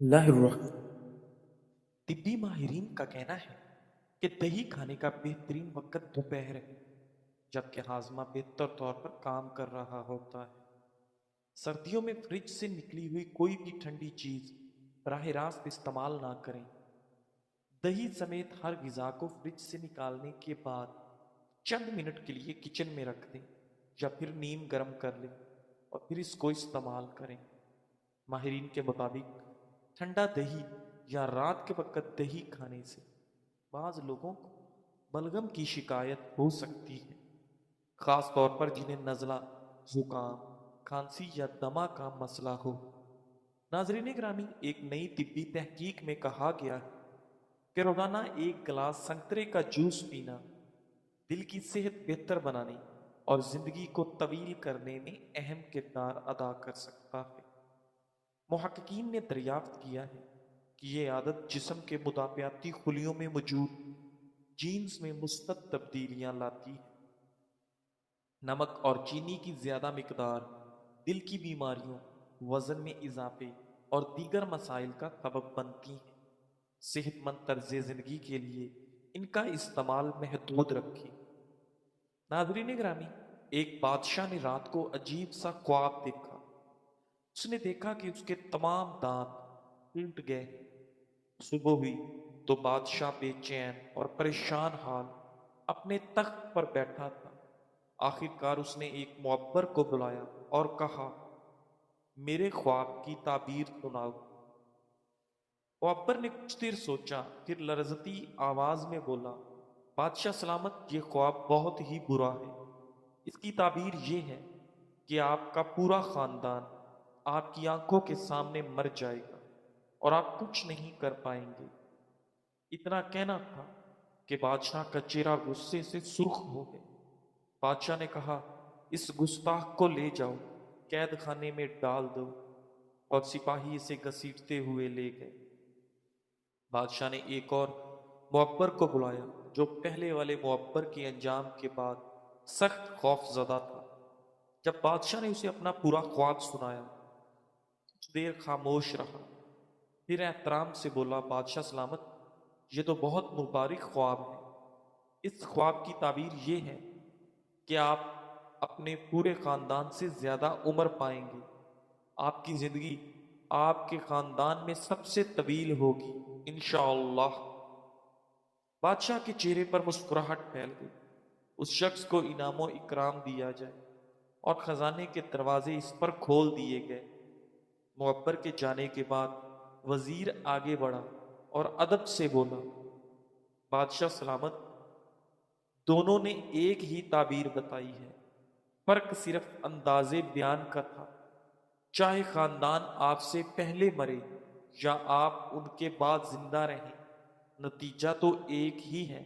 اللہ الرحمن۔ طبی ماہرین کا کہنا ہے کہ دہی کھانے کا بہترین وقت دوپہر ہے، جبکہ ہاضمہ بہتر طور پر کام کر رہا ہوتا ہے۔ سردیوں میں فریج سے نکلی ہوئی کوئی بھی ٹھنڈی چیز براہ راست استعمال نہ کریں۔ دہی سمیت ہر غذا کو فریج سے نکالنے کے بعد چند منٹ کے لیے کچن میں رکھ دیں یا پھر نیم گرم کر لیں اور پھر اس کو استعمال کریں۔ ماہرین کے مطابق ٹھنڈا دہی یا رات کے وقت دہی کھانے سے بعض لوگوں کو بلغم کی شکایت ہو سکتی ہے، خاص طور پر جنہیں نزلہ، زکام، کھانسی یا دمہ کا مسئلہ ہو۔ ناظرین گرامی، ایک نئی طبی تحقیق میں کہا گیا ہے کہ روزانہ ایک گلاس سنترے کا جوس پینا دل کی صحت بہتر بنانے اور زندگی کو طویل کرنے میں اہم کردار ادا کر سکتا ہے۔ محققین نے دریافت کیا ہے کہ یہ عادت جسم کے مدافعاتی خلیوں میں موجود جینز میں مثبت تبدیلیاں لاتی ہے۔ نمک اور چینی کی زیادہ مقدار دل کی بیماریوں، وزن میں اضافے اور دیگر مسائل کا سبب بنتی ہیں۔ صحت مند طرز زندگی کے لیے ان کا استعمال محدود رکھیں۔ ناظرین گرامی، ایک بادشاہ نے رات کو عجیب سا خواب دیکھا۔ اس نے دیکھا کہ اس کے تمام دانت ٹوٹ گئے۔ صبح ہوئی تو بادشاہ بے چین اور پریشان حال اپنے تخت پر بیٹھا تھا۔ آخر کار اس نے ایک معبر کو بلایا اور کہا، میرے خواب کی تعبیر سناؤ۔ معبر نے کچھ دیر سوچا، پھر لرزتی آواز میں بولا، بادشاہ سلامت، یہ خواب بہت ہی برا ہے۔ اس کی تعبیر یہ ہے کہ آپ کا پورا خاندان آپ کی آنکھوں کے سامنے مر جائے گا اور آپ کچھ نہیں کر پائیں گے۔ اتنا کہنا تھا کہ بادشاہ کا چہرہ غصے سے سرخ ہو گیا۔ بادشاہ نے کہا، اس گستاخ کو لے جاؤ، قید خانے میں ڈال دو، اور سپاہی اسے گھسیٹتے ہوئے لے گئے۔ بادشاہ نے ایک اور معبر کو بلایا جو پہلے والے معبر کے انجام کے بعد سخت خوف زدہ تھا۔ جب بادشاہ نے اسے اپنا پورا خواب سنایا، کچھ دیر خاموش رہا، پھر احترام سے بولا، بادشاہ سلامت، یہ تو بہت مبارک خواب ہے۔ اس خواب کی تعبیر یہ ہے کہ آپ اپنے پورے خاندان سے زیادہ عمر پائیں گے۔ آپ کی زندگی آپ کے خاندان میں سب سے طویل ہوگی انشاءاللہ۔ بادشاہ کے چہرے پر مسکراہٹ پھیل گئی۔ اس شخص کو انعام و اکرام دیا جائے اور خزانے کے دروازے اس پر کھول دیے گئے۔ معبر کے جانے کے بعد وزیر آگے بڑھا اور ادب سے بولا، بادشاہ سلامت، دونوں نے ایک ہی تعبیر بتائی ہے، فرق صرف انداز بیان کا تھا۔ چاہے خاندان آپ سے پہلے مرے یا آپ ان کے بعد زندہ رہیں، نتیجہ تو ایک ہی ہے۔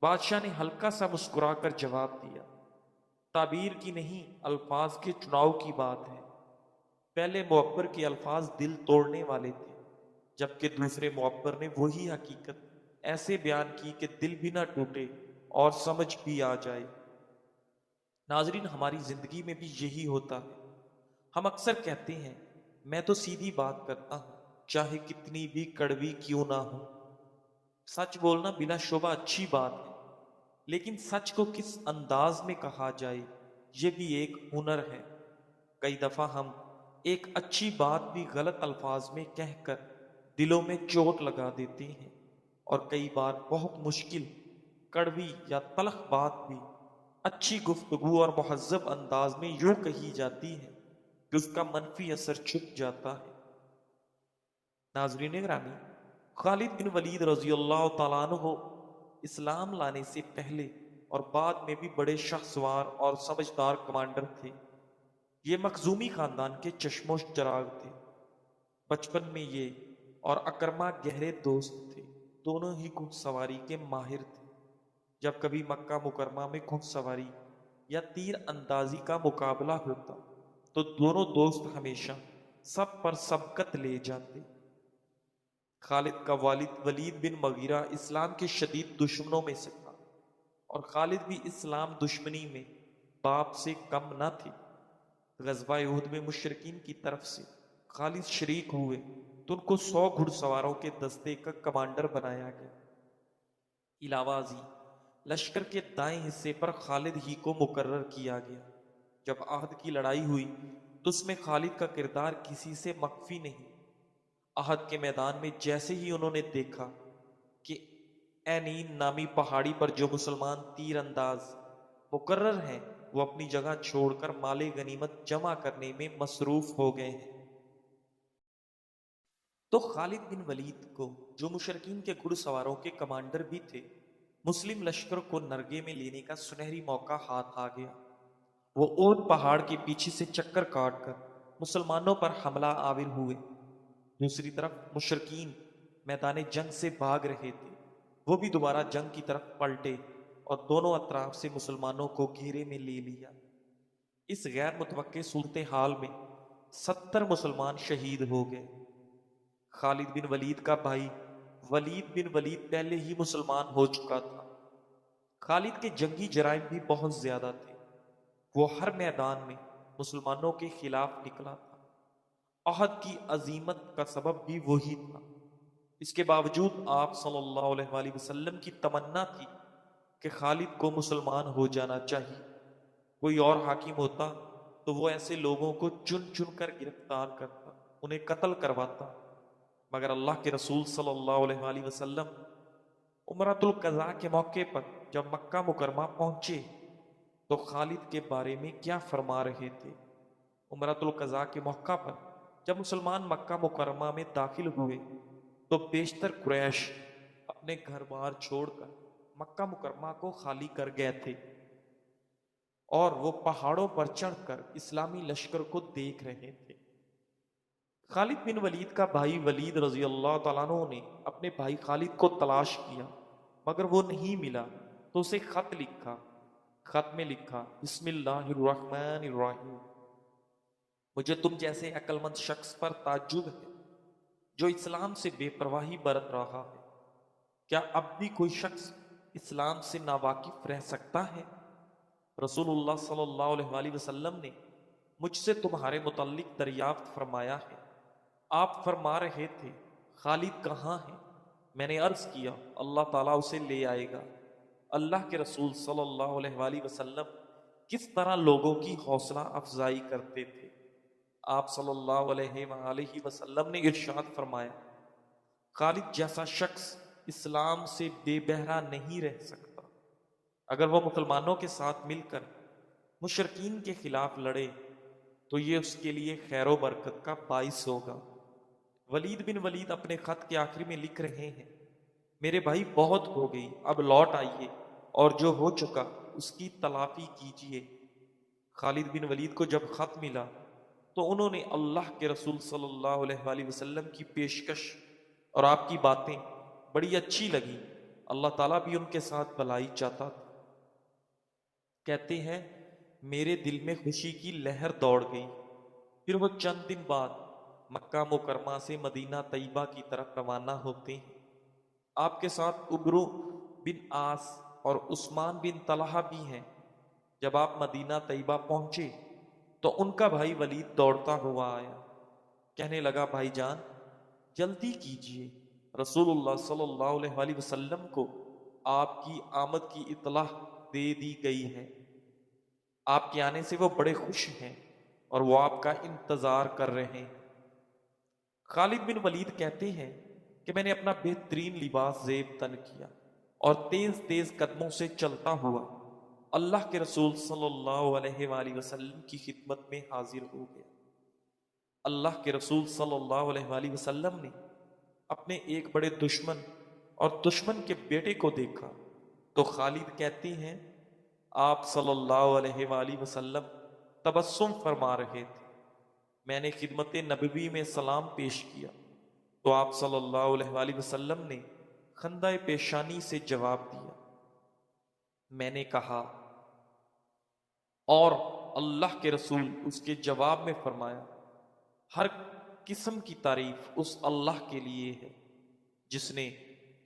بادشاہ نے ہلکا سا مسکرا کر جواب دیا، تعبیر کی نہیں، الفاظ کے چناؤ کی بات ہے۔ پہلے معبر کے الفاظ دل توڑنے والے تھے، جبکہ دوسرے معبر نے وہی حقیقت ایسے بیان کی کہ دل بھی نہ ٹوٹے اور سمجھ بھی آ جائے۔ ناظرین، ہماری زندگی میں بھی یہی ہوتا ہے۔ ہم اکثر کہتے ہیں، میں تو سیدھی بات کرتا ہوں، چاہے کتنی بھی کڑوی کیوں نہ ہو۔ سچ بولنا بلا شبہ اچھی بات ہے، لیکن سچ کو کس انداز میں کہا جائے، یہ بھی ایک ہنر ہے۔ کئی دفعہ ہم ایک اچھی بات بھی غلط الفاظ میں کہہ کر دلوں میں چوٹ لگا دیتے ہیں، اور کئی بار بہت مشکل، کڑوی یا تلخ بات بھی اچھی گفتگو اور مہذب انداز میں یوں کہی جاتی ہے کہ اس کا منفی اثر چھپ جاتا ہے۔ ناظرین گرامی، خالد بن ولید رضی اللہ تعالیٰ عنہ اسلام لانے سے پہلے اور بعد میں بھی بڑے شاہسوار اور سمجھدار کمانڈر تھے۔ یہ مخزومی خاندان کے چشم و چراغ تھے۔ بچپن میں یہ اور اکرما گہرے دوست تھے، دونوں ہی گھڑ سواری کے ماہر تھے۔ جب کبھی مکہ مکرمہ میں گھڑ سواری یا تیر اندازی کا مقابلہ ہوتا تو دونوں دوست ہمیشہ سب پر سبقت لے جاتے۔ خالد کا والد ولید بن مغیرہ اسلام کے شدید دشمنوں میں سے تھا، اور خالد بھی اسلام دشمنی میں باپ سے کم نہ تھے۔ غزوہ احد میں مشرکین کی طرف سے خالد شریک ہوئے، تو ان کو 100 گھڑ سواروں کے دستے کا کمانڈر بنایا گیا۔ علاوہ ازیں لشکر کے دائیں حصے پر خالد ہی کو مقرر کیا گیا۔ جب احد کی لڑائی ہوئی تو اس میں خالد کا کردار کسی سے مخفی نہیں۔ احد کے میدان میں جیسے ہی انہوں نے دیکھا کہ اینین نامی پہاڑی پر جو مسلمان تیر انداز مقرر ہیں وہ اپنی جگہ چھوڑ کر مال غنیمت جمع کرنے میں مصروف ہو گئے ہیں، تو خالد بن ولید کو، جو مشرکین کے گھڑ سواروں کے کمانڈر بھی تھے، مسلم لشکر کو نرگے میں لینے کا سنہری موقع ہاتھ آ گیا۔ وہ اونٹ پہاڑ کے پیچھے سے چکر کاٹ کر مسلمانوں پر حملہ آور ہوئے۔ دوسری طرف مشرکین میدان جنگ سے بھاگ رہے تھے، وہ بھی دوبارہ جنگ کی طرف پلٹے اور دونوں اطراف سے مسلمانوں کو گھیرے میں لے لیا۔ اس غیر متوقع صورتحال میں 70 مسلمان شہید ہو گئے۔ خالد بن ولید کا بھائی ولید بن ولید پہلے ہی مسلمان ہو چکا تھا۔ خالد کے جنگی جرائم بھی بہت زیادہ تھے، وہ ہر میدان میں مسلمانوں کے خلاف نکلا تھا۔ احد کی عظیمت کا سبب بھی وہی تھا۔ اس کے باوجود آپ صلی اللہ علیہ وآلہ وسلم کی تمنا تھی کہ خالد کو مسلمان ہو جانا چاہیے۔ کوئی اور حاکم ہوتا تو وہ ایسے لوگوں کو چن چن کر گرفتار کرتا، انہیں قتل کرواتا، مگر اللہ کے رسول صلی اللہ علیہ وآلہ وسلم عمرۃ القضاء کے موقع پر جب مکہ مکرمہ پہنچے تو خالد کے بارے میں کیا فرما رہے تھے؟ عمرۃ القضاء کے موقع پر جب مسلمان مکہ مکرمہ میں داخل ہوئے تو بیشتر قریش اپنے گھر بار چھوڑ کر مکہ مکرمہ کو خالی کر گئے تھے اور وہ پہاڑوں پر چڑھ کر اسلامی لشکر کو دیکھ رہے تھے۔ خالد بن ولید کا بھائی ولید رضی اللہ تعالیٰ عنہ نے اپنے بھائی خالد کو تلاش کیا مگر وہ نہیں ملا، تو اسے خط لکھا۔ خط میں لکھا، بسم اللہ الرحمن الرحیم، مجھے تم جیسے عقل مند شخص پر تعجب ہے جو اسلام سے بے پرواہی برت رہا ہے۔ کیا اب بھی کوئی شخص اسلام سے ناواقف رہ سکتا ہے؟ رسول اللہ صلی اللہ علیہ وآلہ وسلم نے مجھ سے تمہارے متعلق دریافت فرمایا ہے۔ آپ فرما رہے تھے خالد کہاں ہے؟ میں نے عرض کیا اللہ تعالیٰ اسے لے آئے گا۔ اللہ کے رسول صلی اللہ علیہ وآلہ وسلم کس طرح لوگوں کی حوصلہ افزائی کرتے تھے۔ آپ صلی اللہ علیہ وآلہ وسلم نے ارشاد فرمایا، خالد جیسا شخص اسلام سے بے بہرا نہیں رہ سکتا۔ اگر وہ مسلمانوں کے ساتھ مل کر مشرکین کے خلاف لڑے تو یہ اس کے لیے خیر و برکت کا باعث ہوگا۔ ولید بن ولید اپنے خط کے آخر میں لکھ رہے ہیں، میرے بھائی بہت ہو گئی، اب لوٹ آئیے اور جو ہو چکا اس کی تلافی کیجیے۔ خالد بن ولید کو جب خط ملا تو انہوں نے اللہ کے رسول صلی اللہ علیہ وآلہ وسلم کی پیشکش اور آپ کی باتیں بڑی اچھی لگی، اللہ تعالیٰ بھی ان کے ساتھ بھلائی چاہتا تھا۔ کہتے ہیں میرے دل میں خوشی کی لہر دوڑ گئی۔ پھر وہ چند دن بعد مکہ مکرمہ سے مدینہ طیبہ کی طرف روانہ ہوتے ہیں۔ آپ کے ساتھ عمرو بن عاص اور عثمان بن طلحہ بھی ہیں۔ جب آپ مدینہ طیبہ پہنچے تو ان کا بھائی ولید دوڑتا ہوا آیا، کہنے لگا بھائی جان جلدی کیجیے، رسول اللہ صلی اللہ علیہ وآلہ وسلم کو آپ کی آمد کی اطلاع دے دی گئی ہے۔ آپ کے آنے سے وہ بڑے خوش ہیں اور وہ آپ کا انتظار کر رہے ہیں۔ خالد بن ولید کہتے ہیں کہ میں نے اپنا بہترین لباس زیب تن کیا اور تیز تیز قدموں سے چلتا ہوا اللہ کے رسول صلی اللہ علیہ وآلہ وسلم کی خدمت میں حاضر ہو گیا۔ اللہ کے رسول صلی اللہ علیہ وآلہ وسلم نے اپنے ایک بڑے دشمن اور دشمن کے بیٹے کو دیکھا تو خالد کہتے ہیں آپ صلی اللہ علیہ وآلہ وسلم تبسم فرما رہے تھے، میں نے خدمت نبوی میں سلام پیش کیا تو آپ صلی اللہ علیہ وآلہ وسلم نے خندہ پیشانی سے جواب دیا۔ میں نے کہا اور اللہ کے رسول اس کے جواب میں فرمایا، ہر قسم کی تعریف اس اللہ کے لیے ہے جس نے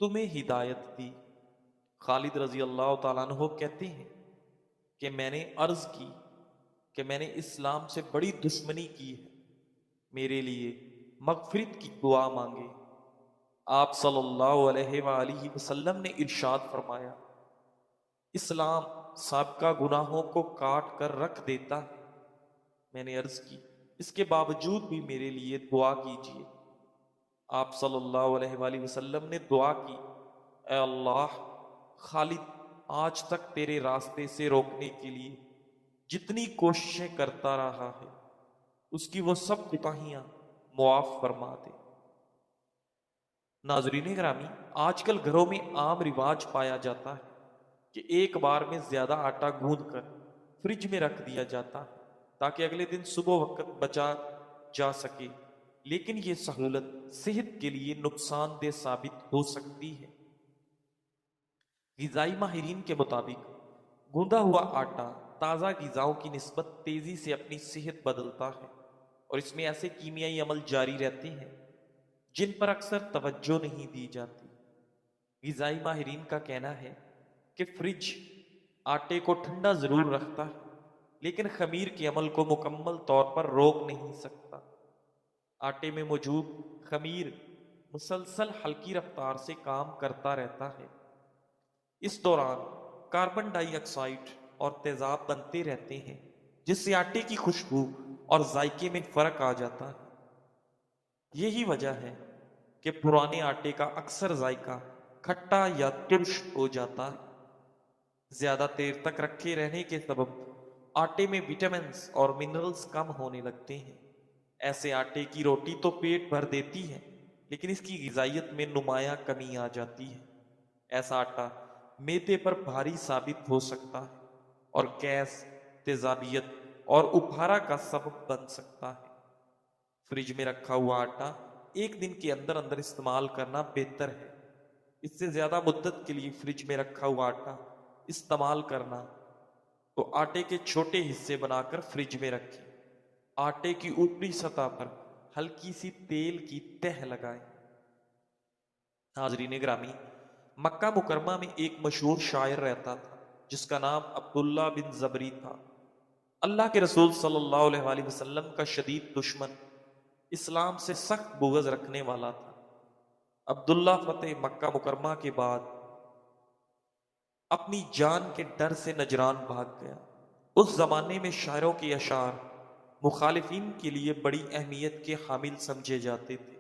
تمہیں ہدایت دی۔ خالد رضی اللہ تعالیٰ عنہ کہتے ہیں کہ میں نے عرض کی کہ میں نے اسلام سے بڑی دشمنی کی ہے، میرے لیے مغفرت کی دعا مانگے۔ آپ صلی اللہ علیہ وآلہ وسلم نے ارشاد فرمایا، اسلام سابقہ گناہوں کو کاٹ کر رکھ دیتا ہے۔ میں نے عرض کی، اس کے باوجود بھی میرے لیے دعا کیجیے۔ آپ صلی اللہ علیہ وآلہ وسلم نے دعا کی، اے اللہ، خالد آج تک تیرے راستے سے روکنے کے لیے جتنی کوششیں کرتا رہا ہے اس کی وہ سب کوتاہیاں معاف فرما دے۔ ناظرین گرامی، آج کل گھروں میں عام رواج پایا جاتا ہے کہ ایک بار میں زیادہ آٹا گوندھ کر فریج میں رکھ دیا جاتا ہے تاکہ اگلے دن صبح وقت بچا جا سکے، لیکن یہ سہولت صحت کے لیے نقصان دہ ثابت ہو سکتی ہے۔ غذائی ماہرین کے مطابق گوندا ہوا آٹا تازہ غذاؤں کی نسبت تیزی سے اپنی صحت بدلتا ہے، اور اس میں ایسے کیمیائی عمل جاری رہتے ہیں جن پر اکثر توجہ نہیں دی جاتی۔ غذائی ماہرین کا کہنا ہے کہ فریج آٹے کو ٹھنڈا ضرور رکھتا ہے لیکن خمیر کے عمل کو مکمل طور پر روک نہیں سکتا۔ آٹے میں موجود خمیر مسلسل ہلکی رفتار سے کام کرتا رہتا ہے، اس دوران کاربن ڈائی آکسائڈ اور تیزاب بنتے رہتے ہیں جس سے آٹے کی خوشبو اور ذائقے میں فرق آ جاتا ہے۔ یہی وجہ ہے کہ پرانے آٹے کا اکثر ذائقہ کھٹا یا ترش ہو جاتا ہے۔ زیادہ دیر تک رکھے رہنے کے سبب آٹے میں وٹامنز اور منرلز کم ہونے لگتے ہیں۔ ایسے آٹے کی روٹی تو پیٹ بھر دیتی ہے لیکن اس کی غذائیت میں نمایاں کمی آ جاتی ہے۔ ایسا آٹا معدے پر بھاری ثابت ہو سکتا ہے اور گیس، تیزابیت اور اپھارا کا سبب بن سکتا ہے۔ فریج میں رکھا ہوا آٹا ایک دن کے اندر اندر استعمال کرنا بہتر ہے۔ اس سے زیادہ مدت کے لیے فریج میں رکھا ہوا آٹا استعمال کرنا تو آٹے کے چھوٹے حصے بنا کر فریج میں رکھیں۔ آٹے کی اوپری سطح پر ہلکی سی تیل کی تہ لگائیں۔ ناظرین گرامی، مکہ مکرمہ میں ایک مشہور شاعر رہتا تھا جس کا نام عبداللہ بن زبری تھا۔ اللہ کے رسول صلی اللہ علیہ وآلہ وسلم کا شدید دشمن، اسلام سے سخت بغض رکھنے والا تھا۔ عبداللہ فتح مکہ مکرمہ کے بعد اپنی جان کے ڈر سے نجران بھاگ گیا۔ اس زمانے میں شاعروں کے اشعار مخالفین کے لیے بڑی اہمیت کے حامل سمجھے جاتے تھے۔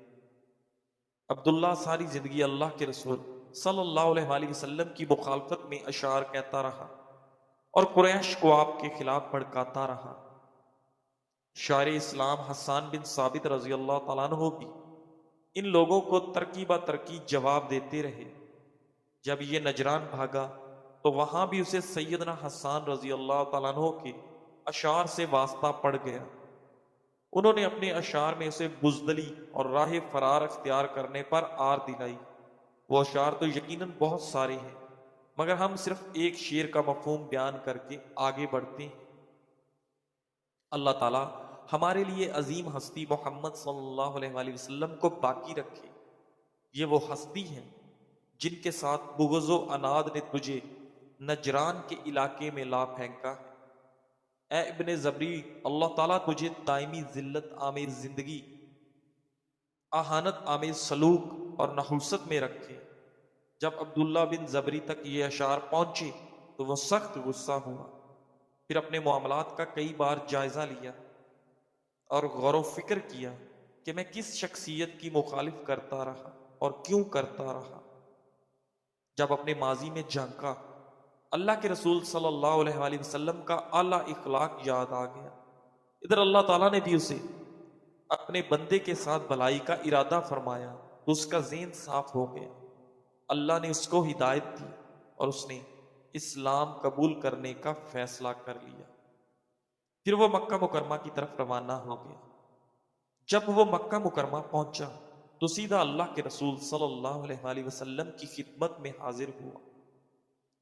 عبداللہ ساری زندگی اللہ کے رسول صلی اللہ علیہ وآلہ وسلم کی مخالفت میں اشعار کہتا رہا اور قریش کو آپ کے خلاف بھڑکاتا رہا۔ شاعر اسلام حسان بن ثابت رضی اللہ تعالیٰ عنہ بھی ان لوگوں کو ترکیبہ ترکی جواب دیتے رہے۔ جب یہ نجران بھاگا تو وہاں بھی اسے سیدنا حسان رضی اللہ تعالیٰ عنہ کے اشعار سے واسطہ پڑ گیا۔ انہوں نے اپنے اشعار میں اسے بزدلی اور راہ فرار اختیار کرنے پر آر دلائی۔ وہ اشعار تو یقیناً بہت سارے ہیں مگر ہم صرف ایک شعر کا مفہوم بیان کر کے آگے بڑھتے ہیں۔ اللہ تعالیٰ ہمارے لیے عظیم ہستی محمد صلی اللہ علیہ وآلہ وسلم کو باقی رکھے۔ یہ وہ ہستی ہیں جن کے ساتھ بغض و عناد نے تجھے نجران کے علاقے میں لا پھینکا ہے۔ اے ابن زبری، اللہ تعالیٰ تجھے دائمی ذلت آمیز زندگی، اہانت آمیز سلوک اور نحوست میں رکھے۔ جب عبداللہ بن زبری تک یہ اشعار پہنچے تو وہ سخت غصہ ہوا، پھر اپنے معاملات کا کئی بار جائزہ لیا اور غور و فکر کیا کہ میں کس شخصیت کی مخالف کرتا رہا اور کیوں کرتا رہا۔ جب اپنے ماضی میں جھانکا، اللہ کے رسول صلی اللہ علیہ وآلہ وسلم کا اعلیٰ اخلاق یاد آ گیا۔ ادھر اللہ تعالیٰ نے بھی اسے اپنے بندے کے ساتھ بھلائی کا ارادہ فرمایا تو اس کا ذہن صاف ہو گیا۔ اللہ نے اس کو ہدایت دی اور اس نے اسلام قبول کرنے کا فیصلہ کر لیا۔ پھر وہ مکہ مکرمہ کی طرف روانہ ہو گیا۔ جب وہ مکہ مکرمہ پہنچا تو سیدھا اللہ کے رسول صلی اللہ علیہ وآلہ وسلم کی خدمت میں حاضر ہوا۔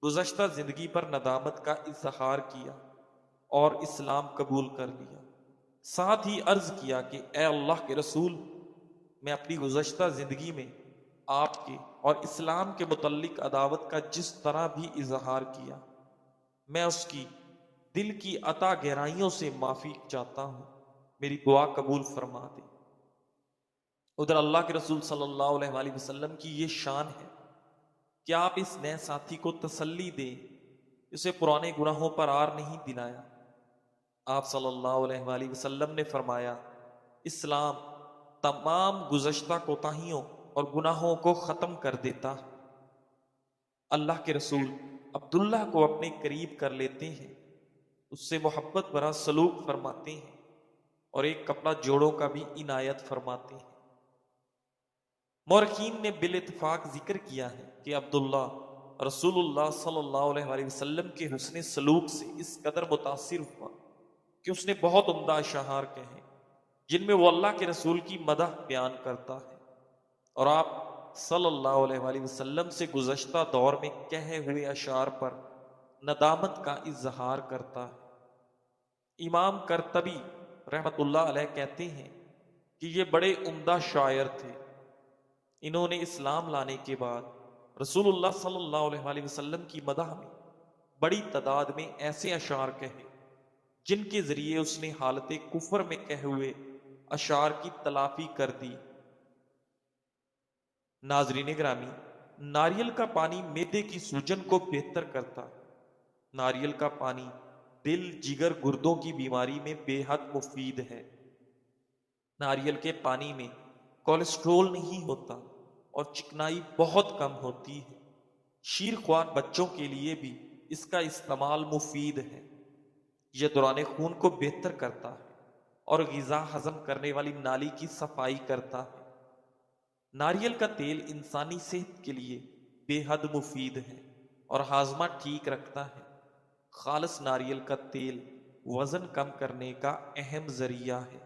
گزشتہ زندگی پر ندامت کا اظہار کیا اور اسلام قبول کر لیا۔ ساتھ ہی عرض کیا کہ اے اللہ کے رسول، میں اپنی گزشتہ زندگی میں آپ کے اور اسلام کے متعلق عداوت کا جس طرح بھی اظہار کیا، میں اس کی دل کی عطا گہرائیوں سے معافی چاہتا ہوں، میری دعا قبول فرما دے۔ ادھر اللہ کے رسول صلی اللہ علیہ وآلہ وسلم کی یہ شان ہے کہ آپ اس نئے ساتھی کو تسلی دیں، اسے پرانے گناہوں پر آر نہیں دلایا۔ آپ صلی اللہ علیہ وآلہ وسلم نے فرمایا، اسلام تمام گزشتہ کوتاہیوں اور گناہوں کو ختم کر دیتا ہے۔ اللہ کے رسول عبداللہ کو اپنے قریب کر لیتے ہیں، اس سے محبت بھرا سلوک فرماتے ہیں اور ایک کپڑا جوڑوں کا بھی عنایت فرماتے ہیں۔ مورخین نے بالاتفاق ذکر کیا ہے کہ عبداللہ رسول اللہ صلی اللہ علیہ وآلہ وسلم کے حسن سلوک سے اس قدر متاثر ہوا کہ اس نے بہت عمدہ اشعار کہے جن میں وہ اللہ کے رسول کی مدح بیان کرتا ہے اور آپ صلی اللہ علیہ وآلہ وسلم سے گزشتہ دور میں کہے ہوئے اشعار پر ندامت کا اظہار کرتا ہے۔ امام قرطبی رحمت اللہ علیہ کہتے ہیں کہ یہ بڑے عمدہ شاعر تھے، انہوں نے اسلام لانے کے بعد رسول اللہ صلی اللہ علیہ وآلہ وسلم کی مدح میں بڑی تعداد میں ایسے اشعار کہے جن کے ذریعے اس نے حالت کفر میں کہے ہوئے اشعار کی تلافی کر دی۔ ناظرین گرامی، ناریل کا پانی معدے کی سوجن کو بہتر کرتا ہے۔ ناریل کا پانی دل، جگر، گردوں کی بیماری میں بے حد مفید ہے۔ ناریل کے پانی میں کولیسٹرول نہیں ہوتا اور چکنائی بہت کم ہوتی ہے۔ شیر خوار بچوں کے لیے بھی اس کا استعمال مفید ہے۔ یہ دوران خون کو بہتر کرتا ہے اور غذا ہضم کرنے والی نالی کی صفائی کرتا ہے۔ ناریل کا تیل انسانی صحت کے لیے بے حد مفید ہے اور ہاضمہ ٹھیک رکھتا ہے۔ خالص ناریل کا تیل وزن کم کرنے کا اہم ذریعہ ہے۔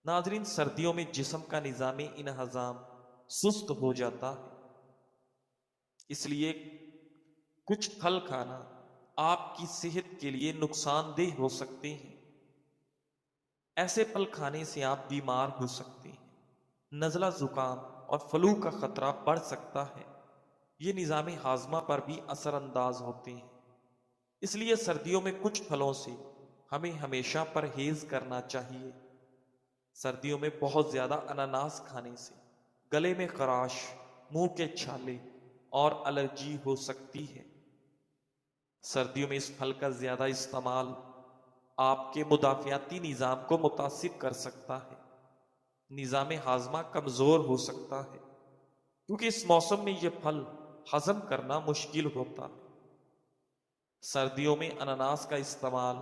ناظرین، سردیوں میں جسم کا نظام انہضام سست ہو جاتا ہے، اس لیے کچھ پھل کھانا آپ کی صحت کے لیے نقصان دہ ہو سکتے ہیں۔ ایسے پھل کھانے سے آپ بیمار ہو سکتے ہیں، نزلہ، زکام اور فلو کا خطرہ بڑھ سکتا ہے۔ یہ نظام ہاضمہ پر بھی اثر انداز ہوتے ہیں، اس لیے سردیوں میں کچھ پھلوں سے ہمیں ہمیشہ پرہیز کرنا چاہیے۔ سردیوں میں بہت زیادہ اناناس کھانے سے گلے میں خراش، منہ کے چھالے اور الرجی ہو سکتی ہے۔ سردیوں میں اس پھل کا زیادہ استعمال آپ کے مدافعاتی نظام کو متاثر کر سکتا ہے۔ نظام ہاضمہ کمزور ہو سکتا ہے کیونکہ اس موسم میں یہ پھل ہضم کرنا مشکل ہوتا ہے۔ سردیوں میں اناناس کا استعمال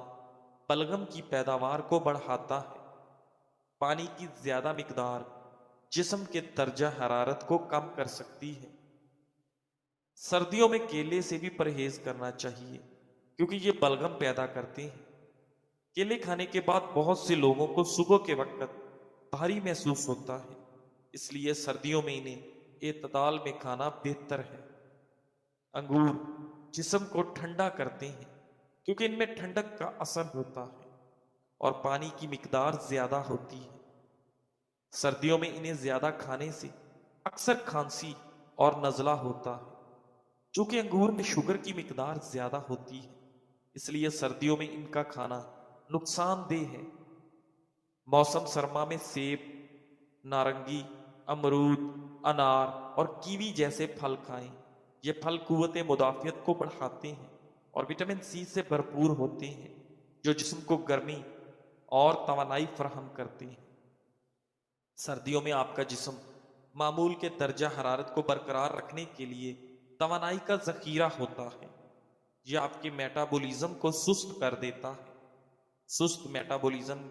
بلغم کی پیداوار کو بڑھاتا ہے۔ پانی کی زیادہ مقدار جسم کے درجہ حرارت کو کم کر سکتی ہے۔ سردیوں میں کیلے سے بھی پرہیز کرنا چاہیے کیونکہ یہ بلغم پیدا کرتے ہیں۔ کیلے کھانے کے بعد بہت سے لوگوں کو صبح کے وقت بھاری محسوس ہوتا ہے، اس لیے سردیوں میں انہیں اعتدال میں کھانا بہتر ہے۔ انگور جسم کو ٹھنڈا کرتے ہیں کیونکہ ان میں ٹھنڈک کا اثر ہوتا ہے اور پانی کی مقدار زیادہ ہوتی ہے۔ سردیوں میں انہیں زیادہ کھانے سے اکثر کھانسی اور نزلہ ہوتا ہے۔ چونکہ انگور میں شوگر کی مقدار زیادہ ہوتی ہے، اس لیے سردیوں میں ان کا کھانا نقصان دہ ہے۔ موسم سرما میں سیب، نارنگی، امرود، انار اور کیوی جیسے پھل کھائیں۔ یہ پھل قوت مدافعت کو بڑھاتے ہیں اور وٹامن سی سے بھرپور ہوتے ہیں جو جسم کو گرمی اور توانائی فراہم کرتے ہیں۔ سردیوں میں آپ کا جسم معمول کے درجہ حرارت کو برقرار رکھنے کے لیے توانائی کا ذخیرہ ہوتا ہے۔ یہ آپ کے میٹابولزم کو سست کر دیتا ہے۔ سست میٹابولزم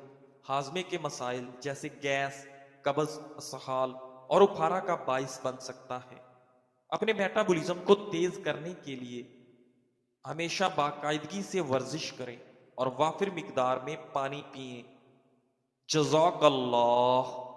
ہاضمے کے مسائل جیسے گیس، قبض، اسہال اور اپھارا کا باعث بن سکتا ہے۔ اپنے میٹابولزم کو تیز کرنے کے لیے ہمیشہ باقاعدگی سے ورزش کریں اور وافر مقدار میں پانی پئیں۔ جزاک اللہ۔